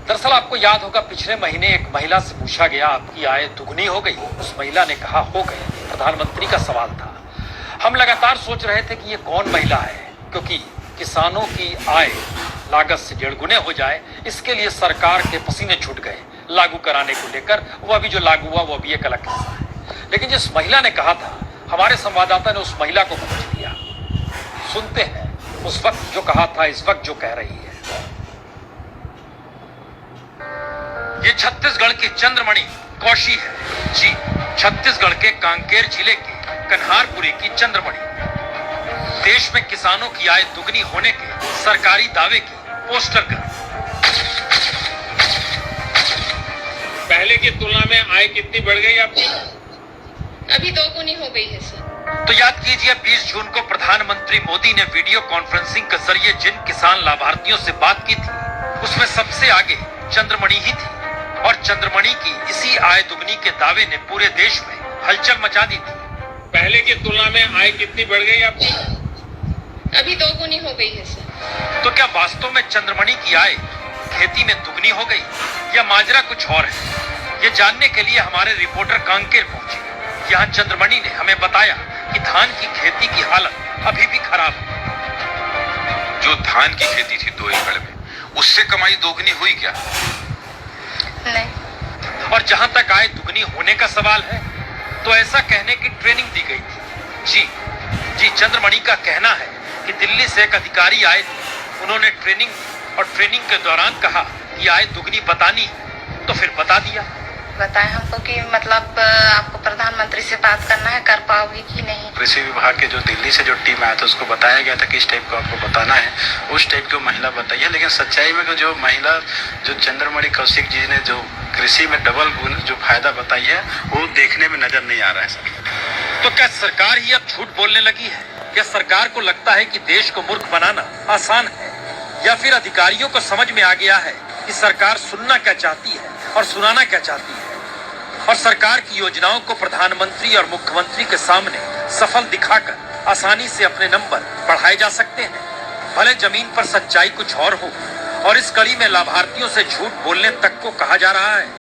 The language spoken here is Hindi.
दरअसल आपको याद होगा पिछले महीने एक महिला से पूछा गया आपकी आय दुगनी हो गई। उस महिला ने कहा हो गई। प्रधानमंत्री का सवाल था। हम लगातार सोच रहे थे कि ये कौन महिला है, क्योंकि किसानों की आय लागत से 1.5 गुने हो जाए, इसके लिए सरकार के पसीने छूट गए लागू कराने को लेकर। वो अभी जो लागू हुआ वो भी एक अलग किस्सा है। लेकिन जिस महिला ने कहा था, हमारे संवाददाता ने उस महिला को पूछ लिया। सुनते हैं उस वक्त जो कहा था, इस वक्त जो कह रही है। ये छत्तीसगढ़ की चंद्रमणि कौशी है। जी, छत्तीसगढ़ के कांकेर जिले के कन्हारपुरी की चंद्रमणि। देश में किसानों की आय दुगनी होने के सरकारी दावे की पोस्टर कर। पहले की तुलना में आय कितनी बढ़ गई आपकी? अभी 2 गुनी हो गई है सर। तो याद कीजिए 20 जून को प्रधानमंत्री मोदी ने वीडियो कॉन्फ्रेंसिंग के जरिए जिन किसान लाभार्थियों से बात की थी, उसमें सबसे आगे चंद्रमणि ही थी। और चंद्रमणि की इसी आय दुगनी के दावे ने पूरे देश में हलचल मचा दी थी। पहले की तुलना में आय कितनी बढ़ गई आपकी? अभी 2 गुनी हो गई है सर। तो क्या वास्तव में चंद्रमणि की आय खेती में दुगनी हो गई या माजरा कुछ और है? ये जानने के लिए हमारे रिपोर्टर कांकेर पहुंचे। यहाँ चंद्रमणि ने हमें बताया कि धान की खेती की हालत अभी भी खराब है। जो धान की खेती थी 2 एकड़ में, उससे कमाई दोगुनी हुई क्या? नहीं। और जहां तक आय दुगनी होने का सवाल है, तो ऐसा कहने की ट्रेनिंग दी गई थी। जी, चंद्रमणि का कहना है कि दिल्ली से एक अधिकारी आए थे। उन्होंने ट्रेनिंग दी और ट्रेनिंग के दौरान कहा कि आय दुगनी बतानी है, तो फिर बता दिया। बताएं हमको कि मतलब आपको प्रधानमंत्री से बात करना है, कर पाओगे कि नहीं? कृषि विभाग के जो दिल्ली से जो टीम आया था उसको बताया गया था कि इस टाइप को आपको बताना है। उस टाइप की महिला बताई है, लेकिन सच्चाई में जो महिला जो चंद्रमणि कौशिक जी ने जो कृषि में डबल गुण जो फायदा बताई है, वो देखने में नजर नहीं आ रहा है सर। तो क्या सरकार ही अब झूठ बोलने लगी है? क्या सरकार को लगता है कि देश को मूर्ख बनाना आसान है, या फिर अधिकारियों को समझ में आ गया है कि सरकार सुनना क्या चाहती है और सुनाना क्या चाहती है, और सरकार की योजनाओं को प्रधानमंत्री और मुख्यमंत्री के सामने सफल दिखाकर आसानी से अपने नंबर बढ़ाए जा सकते हैं? भले जमीन पर सच्चाई कुछ और हो, और इस कड़ी में लाभार्थियों से झूठ बोलने तक को कहा जा रहा है।